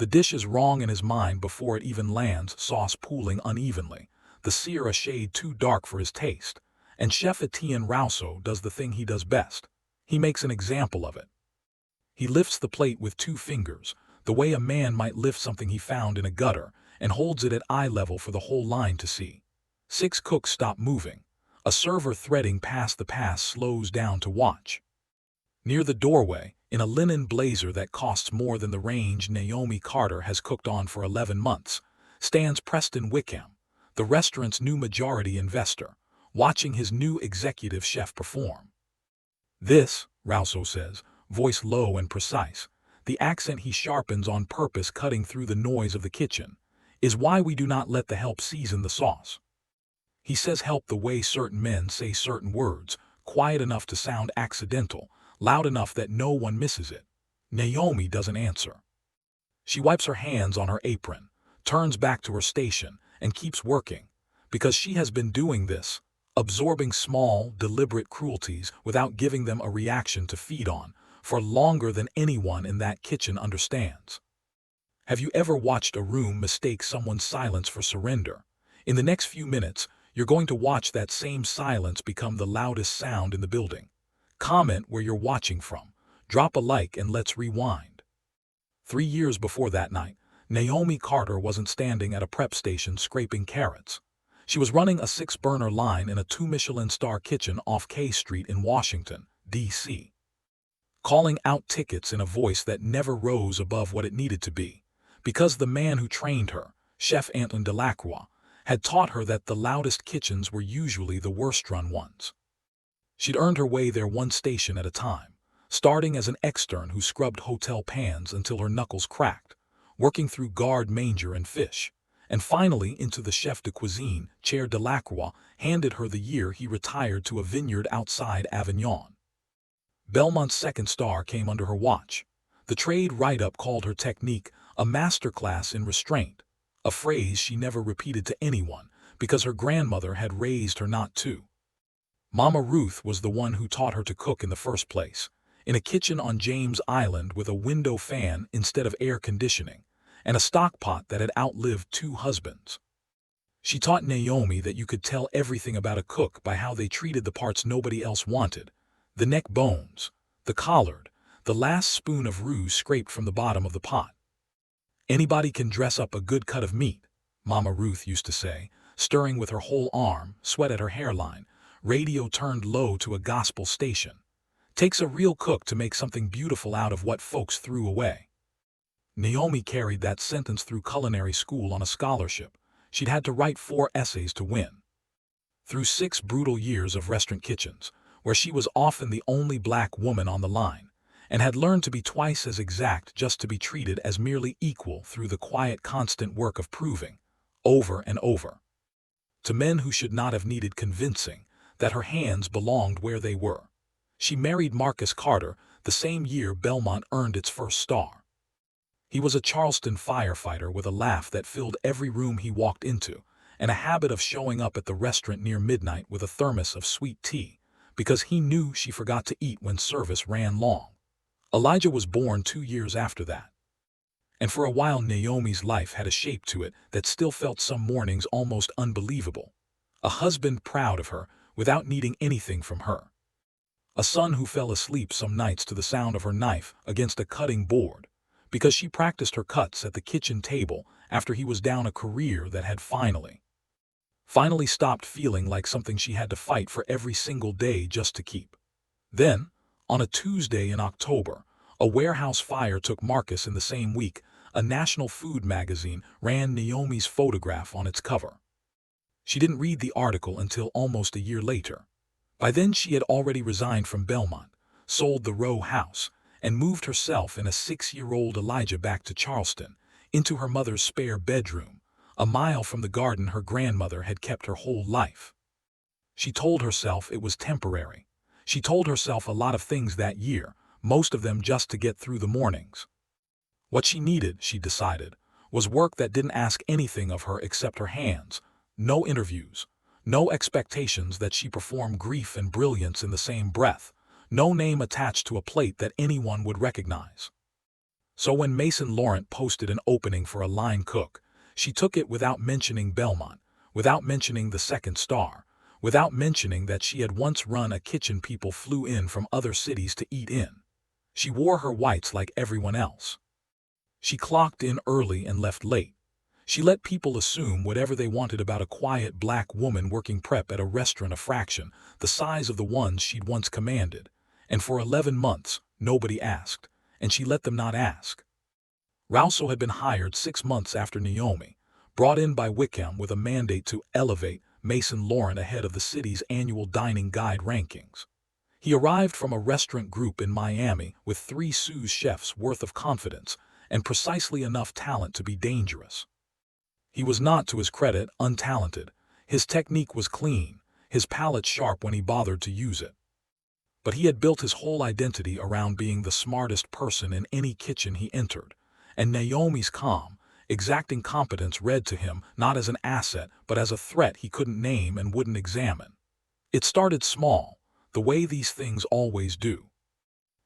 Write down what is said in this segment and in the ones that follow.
The dish is wrong in his mind before it even lands, sauce pooling unevenly, the sear a shade too dark for his taste. And Chef Etienne Rousseau does the thing he does best. He makes an example of it. He lifts the plate with 2 fingers, the way a man might lift something he found in a gutter, and holds it at eye level for the whole line to see. 6 cooks stop moving. A server threading past the pass slows down to watch. Near the doorway, in a linen blazer that costs more than the range Naomi Carter has cooked on for 11 months, stands Preston Wickham, the restaurant's new majority investor, watching his new executive chef perform. This, Rousseau says, voice low and precise, the accent he sharpens on purpose cutting through the noise of the kitchen, is why we do not let the help season the sauce. He says help the way certain men say certain words, quiet enough to sound accidental, loud enough that no one misses it. Naomi doesn't answer. She wipes her hands on her apron, turns back to her station, and keeps working, because she has been doing this, absorbing small, deliberate cruelties without giving them a reaction to feed on, for longer than anyone in that kitchen understands. Have you ever watched a room mistake someone's silence for surrender? In the next few minutes, you're going to watch that same silence become the loudest sound in the building. Comment where you're watching from, drop a like, and let's rewind. 3 years before that night, Naomi Carter wasn't standing at a prep station scraping carrots. She was running a 6-burner line in a 2 Michelin-star kitchen off K Street in Washington, D.C. Calling out tickets in a voice that never rose above what it needed to be, because the man who trained her, Chef Antoine Delacroix, had taught her that the loudest kitchens were usually the worst-run ones. She'd earned her way there 1 station at a time, starting as an extern who scrubbed hotel pans until her knuckles cracked, working through guard manger and fish, and finally into the chef de cuisine chair Delacroix handed her the year he retired to a vineyard outside Avignon. Belmont's 2nd star came under her watch. The trade write-up called her technique a masterclass in restraint, a phrase she never repeated to anyone because her grandmother had raised her not to. Mama Ruth was the one who taught her to cook in the first place, in a kitchen on James Island with a window fan instead of air conditioning, and a stock pot that had outlived 2 husbands. She taught Naomi that you could tell everything about a cook by how they treated the parts nobody else wanted, the neck bones, the collard, the last spoon of roux scraped from the bottom of the pot. Anybody can dress up a good cut of meat, Mama Ruth used to say, stirring with her whole arm, sweat at her hairline, radio turned low to a gospel station. Takes a real cook to make something beautiful out of what folks threw away. Naomi carried that sentence through culinary school on a scholarship. She'd had to write 4 essays to win. Through 6 brutal years of restaurant kitchens, where she was often the only black woman on the line, and had learned to be twice as exact just to be treated as merely equal through the quiet constant work of proving, over and over, to men who should not have needed convincing, that her hands belonged where they were. She married Marcus Carter the same year Belmont earned its 1st star. He was a Charleston firefighter with a laugh that filled every room he walked into, and a habit of showing up at the restaurant near midnight with a thermos of sweet tea, because he knew she forgot to eat when service ran long. Elijah was born 2 years after that. And for a while Naomi's life had a shape to it that still felt some mornings almost unbelievable. A husband proud of her without needing anything from her. A son who fell asleep some nights to the sound of her knife against a cutting board, because she practiced her cuts at the kitchen table after he was down a career that had finally stopped feeling like something she had to fight for every single day just to keep. Then, on a Tuesday in October, a warehouse fire took Marcus in the same week. A national food magazine ran Naomi's photograph on its cover. She didn't read the article until almost a year later. By then she had already resigned from Belmont, sold the row house, and moved herself and a 6-year-old Elijah back to Charleston, into her mother's spare bedroom, a mile from the garden her grandmother had kept her whole life. She told herself it was temporary. She told herself a lot of things that year, most of them just to get through the mornings. What she needed, she decided, was work that didn't ask anything of her except her hands, no interviews, no expectations that she perform grief and brilliance in the same breath, no name attached to a plate that anyone would recognize. So when Mason-Laurent posted an opening for a line cook, she took it without mentioning Belmont, without mentioning the second star, without mentioning that she had once run a kitchen people flew in from other cities to eat in. She wore her whites like everyone else. She clocked in early and left late. She let people assume whatever they wanted about a quiet black woman working prep at a restaurant a fraction the size of the ones she'd once commanded. And for 11 months, nobody asked, and she let them not ask. Rousseau had been hired 6 months after Naomi, brought in by Wickham with a mandate to elevate Mason-Laurent ahead of the city's annual dining guide rankings. He arrived from a restaurant group in Miami with 3 sous chefs worth of confidence and precisely enough talent to be dangerous. He was not, to his credit, untalented. His technique was clean, his palate sharp when he bothered to use it. But he had built his whole identity around being the smartest person in any kitchen he entered, and Naomi's calm, exacting competence read to him not as an asset but as a threat he couldn't name and wouldn't examine. It started small, the way these things always do.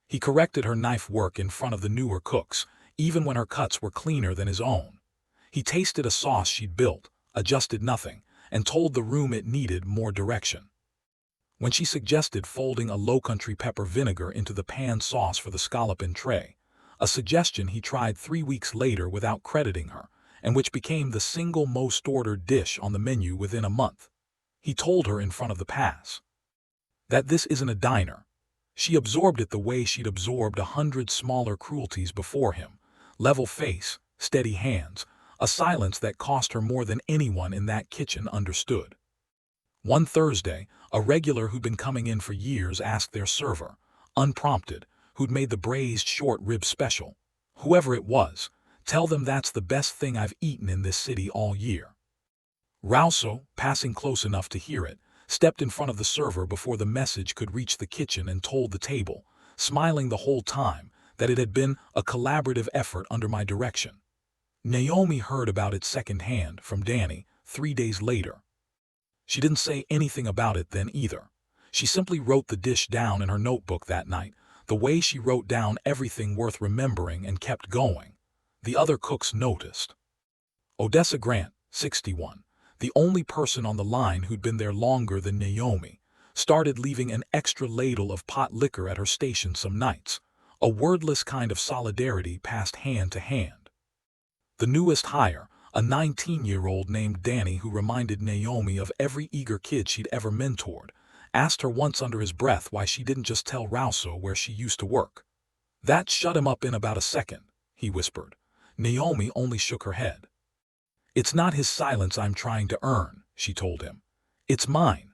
He corrected her knife work in front of the newer cooks, even when her cuts were cleaner than his own. He tasted a sauce she'd built, adjusted nothing, and told the room it needed more direction. When she suggested folding a low-country pepper vinegar into the pan sauce for the scallop tray, a suggestion he tried 3 weeks later without crediting her, and which became the single most ordered dish on the menu within a month. He told her in front of the pass that this isn't a diner. She absorbed it the way she'd absorbed 100 smaller cruelties before him: level face, steady hands, a silence that cost her more than anyone in that kitchen understood. One Thursday, a regular who'd been coming in for years asked their server, unprompted, who'd made the braised short rib special, "Whoever it was, tell them that's the best thing I've eaten in this city all year." Rousseau, passing close enough to hear it, stepped in front of the server before the message could reach the kitchen and told the table, smiling the whole time, that it had been a collaborative effort under my direction. Naomi heard about it secondhand from Danny 3 days later. She didn't say anything about it then either. She simply wrote the dish down in her notebook that night, the way she wrote down everything worth remembering, and kept going. The other cooks noticed. Odessa Grant, 61, the only person on the line who'd been there longer than Naomi, started leaving an extra ladle of pot liquor at her station some nights. A wordless kind of solidarity passed hand to hand. The newest hire, a 19-year-old named Danny who reminded Naomi of every eager kid she'd ever mentored, asked her once under his breath why she didn't just tell Rousseau where she used to work. "That shut him up in about a second," he whispered. Naomi only shook her head. "It's not his silence I'm trying to earn," she told him. "It's mine."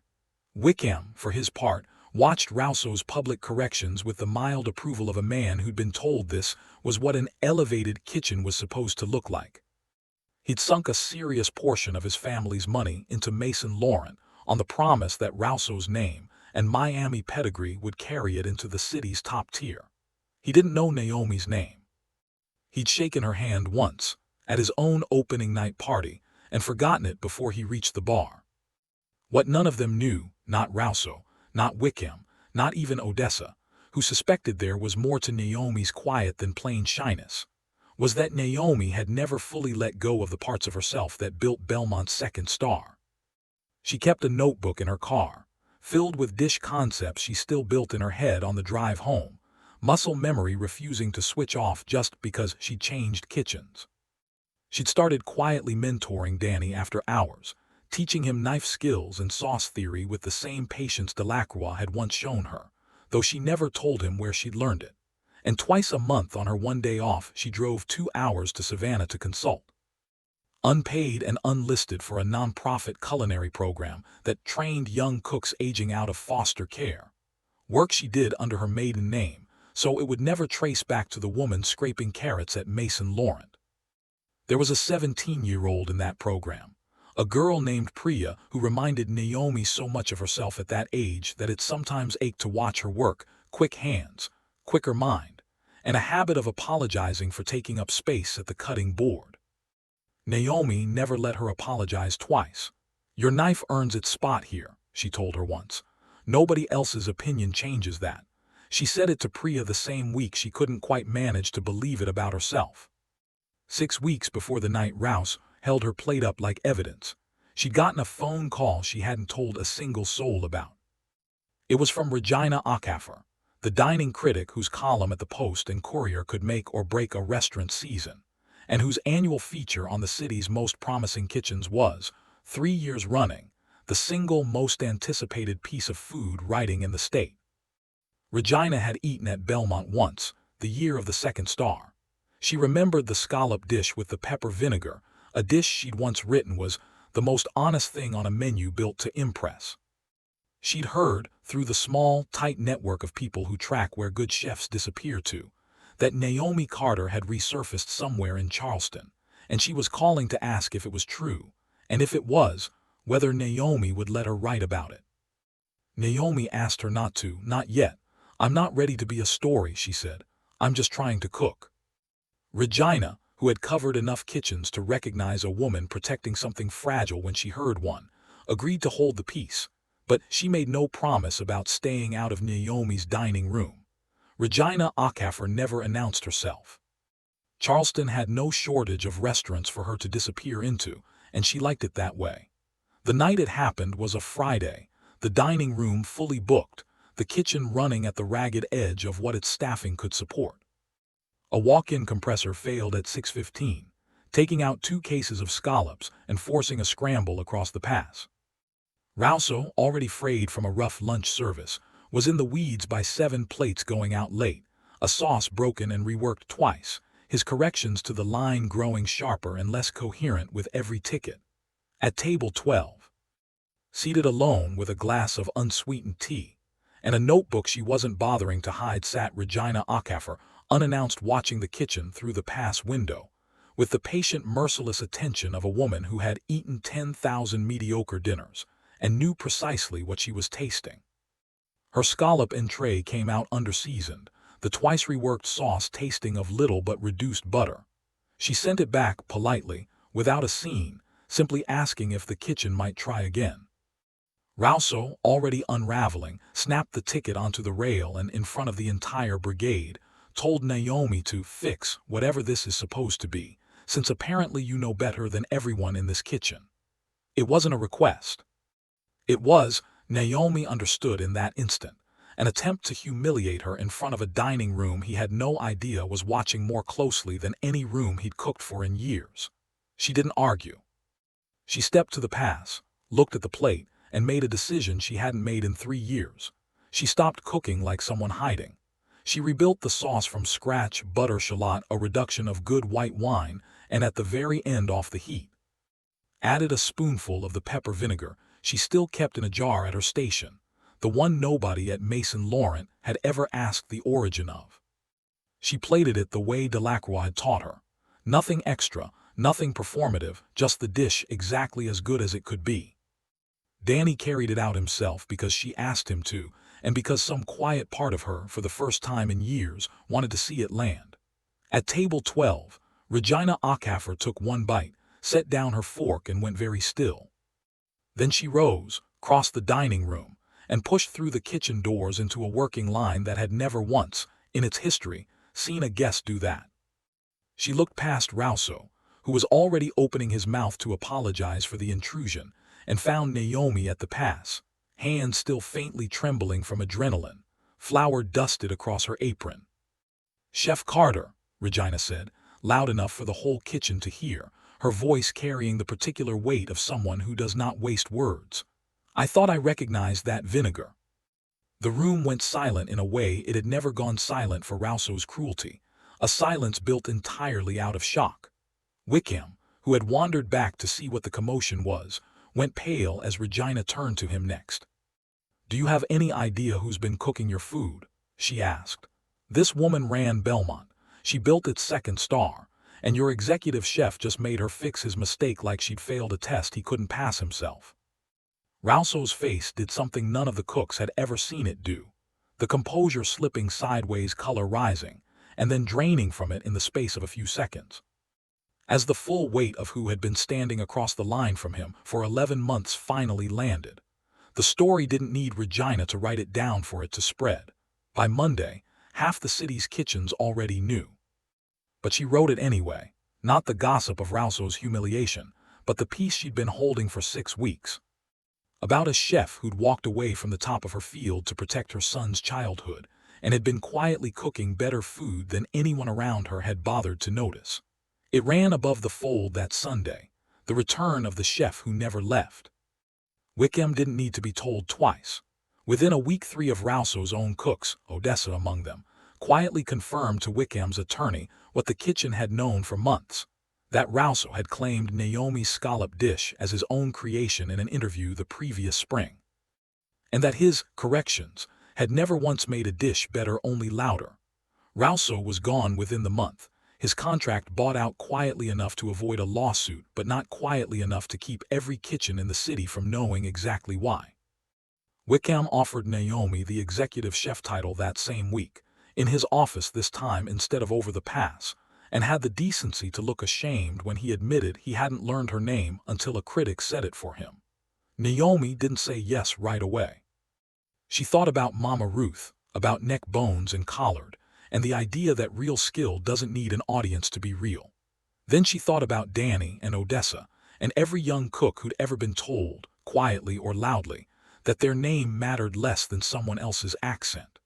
Wickham, for his part, watched Rousseau's public corrections with the mild approval of a man who'd been told this was what an elevated kitchen was supposed to look like. He'd sunk a serious portion of his family's money into Mason-Laurent on the promise that Rousseau's name and Miami pedigree would carry it into the city's top tier. He didn't know Naomi's name. He'd shaken her hand once, at his own opening night party, and forgotten it before he reached the bar. What none of them knew, not Rousseau, not Wickham, not even Odessa, who suspected there was more to Naomi's quiet than plain shyness, was that Naomi had never fully let go of the parts of herself that built Belmont's second star. She kept a notebook in her car, filled with dish concepts she still built in her head on the drive home, muscle memory refusing to switch off just because she'd changed kitchens. She'd started quietly mentoring Danny after hours, teaching him knife skills and sauce theory with the same patience Delacroix had once shown her, though she never told him where she'd learned it. And twice a month on her one day off she drove 2 hours to Savannah to consult. Unpaid and unlisted for a nonprofit culinary program that trained young cooks aging out of foster care. Work she did under her maiden name, so it would never trace back to the woman scraping carrots at Mason-Laurent. There was a 17-year-old in that program, a girl named Priya who reminded Naomi so much of herself at that age that it sometimes ached to watch her work, quick hands, quicker mind, and a habit of apologizing for taking up space at the cutting board. Naomi never let her apologize twice. "Your knife earns its spot here," she told her once. "Nobody else's opinion changes that." She said it to Priya the same week she couldn't quite manage to believe it about herself. 6 weeks before the night Rouse held her plate up like evidence, she'd gotten a phone call she hadn't told a single soul about. It was from Regina Acaffer, the dining critic whose column at the Post and Courier could make or break a restaurant season, and whose annual feature on the city's most promising kitchens was, 3 years running, the single most anticipated piece of food writing in the state. Regina had eaten at Belmont once, the year of the second star. She remembered the scallop dish with the pepper vinegar, a dish she'd once written was the most honest thing on a menu built to impress. She'd heard, through the small, tight network of people who track where good chefs disappear to, that Naomi Carter had resurfaced somewhere in Charleston, and she was calling to ask if it was true, and if it was, whether Naomi would let her write about it. Naomi asked her not to, not yet. "I'm not ready to be a story," she said. "I'm just trying to cook." Regina, who had covered enough kitchens to recognize a woman protecting something fragile when she heard one, agreed to hold the peace, but she made no promise about staying out of Naomi's dining room. Regina Acaffer never announced herself. Charleston had no shortage of restaurants for her to disappear into, and she liked it that way. The night it happened was a Friday, the dining room fully booked, the kitchen running at the ragged edge of what its staffing could support. A walk-in compressor failed at 6:15, taking out 2 cases of scallops and forcing a scramble across the pass. Rousseau, already frayed from a rough lunch service, was in the weeds by 7 plates going out late, a sauce broken and reworked twice, his corrections to the line growing sharper and less coherent with every ticket. At table 12, seated alone with a glass of unsweetened tea, and a notebook she wasn't bothering to hide, sat Regina Acaffer, unannounced, watching the kitchen through the pass window, with the patient, merciless attention of a woman who had eaten 10,000 mediocre dinners and knew precisely what she was tasting. Her scallop entree came out underseasoned, the twice reworked sauce tasting of little but reduced butter. She sent it back politely, without a scene, simply asking if the kitchen might try again. Rousseau, already unraveling, snapped the ticket onto the rail and, in front of the entire brigade, told Naomi to fix whatever this is supposed to be, since apparently you know better than everyone in this kitchen. It wasn't a request. It was, Naomi understood in that instant, an attempt to humiliate her in front of a dining room he had no idea was watching more closely than any room he'd cooked for in years. She didn't argue. She stepped to the pass, looked at the plate, and made a decision she hadn't made in 3 years. She stopped cooking like someone hiding. She rebuilt the sauce from scratch, butter, shallot, a reduction of good white wine, and at the very end, off the heat, added a spoonful of the pepper vinegar she still kept in a jar at her station, the one nobody at Maison Laurent had ever asked the origin of. She plated it the way Delacroix had taught her. Nothing extra, nothing performative, just the dish exactly as good as it could be. Danny carried it out himself because she asked him to, and because some quiet part of her, for the first time in years, wanted to see it land. At table 12, Regina Acaffer took one bite, set down her fork, and went very still. Then she rose, crossed the dining room, and pushed through the kitchen doors into a working line that had never once, in its history, seen a guest do that. She looked past Rousseau, who was already opening his mouth to apologize for the intrusion, and found Naomi at the pass, hands still faintly trembling from adrenaline, flour dusted across her apron. "Chef Carter," Regina said, loud enough for the whole kitchen to hear, her voice carrying the particular weight of someone who does not waste words. "I thought I recognized that vinegar." The room went silent in a way it had never gone silent for Rousseau's cruelty, a silence built entirely out of shock. Wickham, who had wandered back to see what the commotion was, went pale as Regina turned to him next. "Do you have any idea who's been cooking your food?" she asked. "This woman ran Belmont. She built its second star, and your executive chef just made her fix his mistake like she'd failed a test he couldn't pass himself." Rousseau's face did something none of the cooks had ever seen it do, the composure slipping sideways, color rising, and then draining from it in the space of a few seconds. As the full weight of who had been standing across the line from him for 11 months finally landed, the story didn't need Regina to write it down for it to spread. By Monday, half the city's kitchens already knew. But she wrote it anyway, not the gossip of Rousseau's humiliation, but the piece she'd been holding for 6 weeks. About a chef who'd walked away from the top of her field to protect her son's childhood, and had been quietly cooking better food than anyone around her had bothered to notice. It ran above the fold that Sunday, the return of the chef who never left. Wickham didn't need to be told twice. Within a week, 3 of Rousseau's own cooks, Odessa among them, quietly confirmed to Wickham's attorney what the kitchen had known for months, that Rousseau had claimed Naomi's scallop dish as his own creation in an interview the previous spring, and that his corrections had never once made a dish better, only louder. Rousseau was gone within the month, his contract bought out quietly enough to avoid a lawsuit, but not quietly enough to keep every kitchen in the city from knowing exactly why. Wickham offered Naomi the executive chef title that same week, in his office this time instead of over the pass, and had the decency to look ashamed when he admitted he hadn't learned her name until a critic said it for him. Naomi didn't say yes right away. She thought about Mama Ruth, about neck bones and collard, and the idea that real skill doesn't need an audience to be real. Then she thought about Danny and Odessa, and every young cook who'd ever been told, quietly or loudly, that their name mattered less than someone else's accent.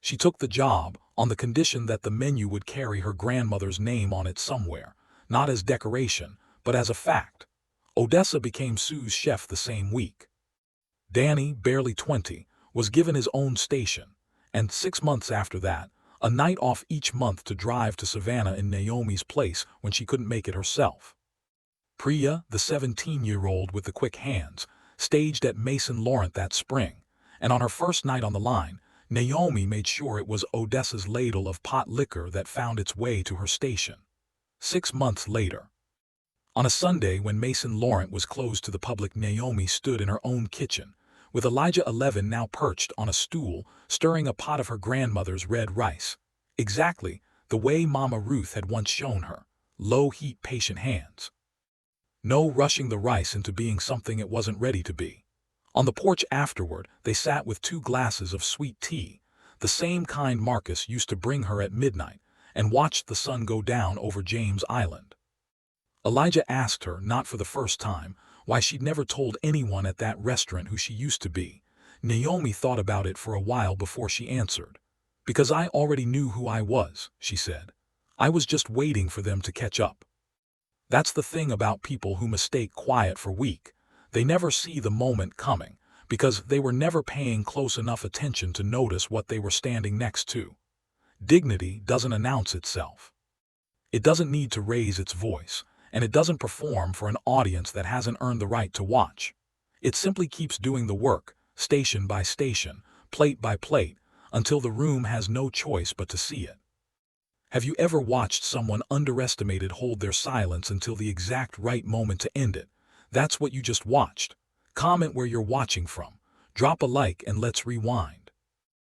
She took the job on the condition that the menu would carry her grandmother's name on it somewhere, not as decoration, but as a fact. Odessa became Sue's chef the same week. Danny, barely 20, was given his own station, and 6 months after that, a night off each month to drive to Savannah in Naomi's place when she couldn't make it herself. Priya, the 17-year-old with the quick hands, staged at Michelin-starred that spring, and on her first night on the line, Naomi made sure it was Odessa's ladle of pot liquor that found its way to her station. 6 months later, on a Sunday when Michelin-starred was closed to the public, Naomi stood in her own kitchen, with Elijah 11 now perched on a stool, stirring a pot of her grandmother's red rice. Exactly the way Mama Ruth had once shown her, low-heat, patient hands. No rushing the rice into being something it wasn't ready to be. On the porch afterward, they sat with 2 glasses of sweet tea, the same kind Marcus used to bring her at midnight, and watched the sun go down over James Island. Elijah asked her, not for the first time, why she'd never told anyone at that restaurant who she used to be. Naomi thought about it for a while before she answered. "Because I already knew who I was," she said. "I was just waiting for them to catch up." That's the thing about people who mistake quiet for weak. They never see the moment coming, because they were never paying close enough attention to notice what they were standing next to. Dignity doesn't announce itself. It doesn't need to raise its voice, and it doesn't perform for an audience that hasn't earned the right to watch. It simply keeps doing the work, station by station, plate by plate, until the room has no choice but to see it. Have you ever watched someone underestimated hold their silence until the exact right moment to end it? That's what you just watched. Comment where you're watching from. Drop a like and let's rewind.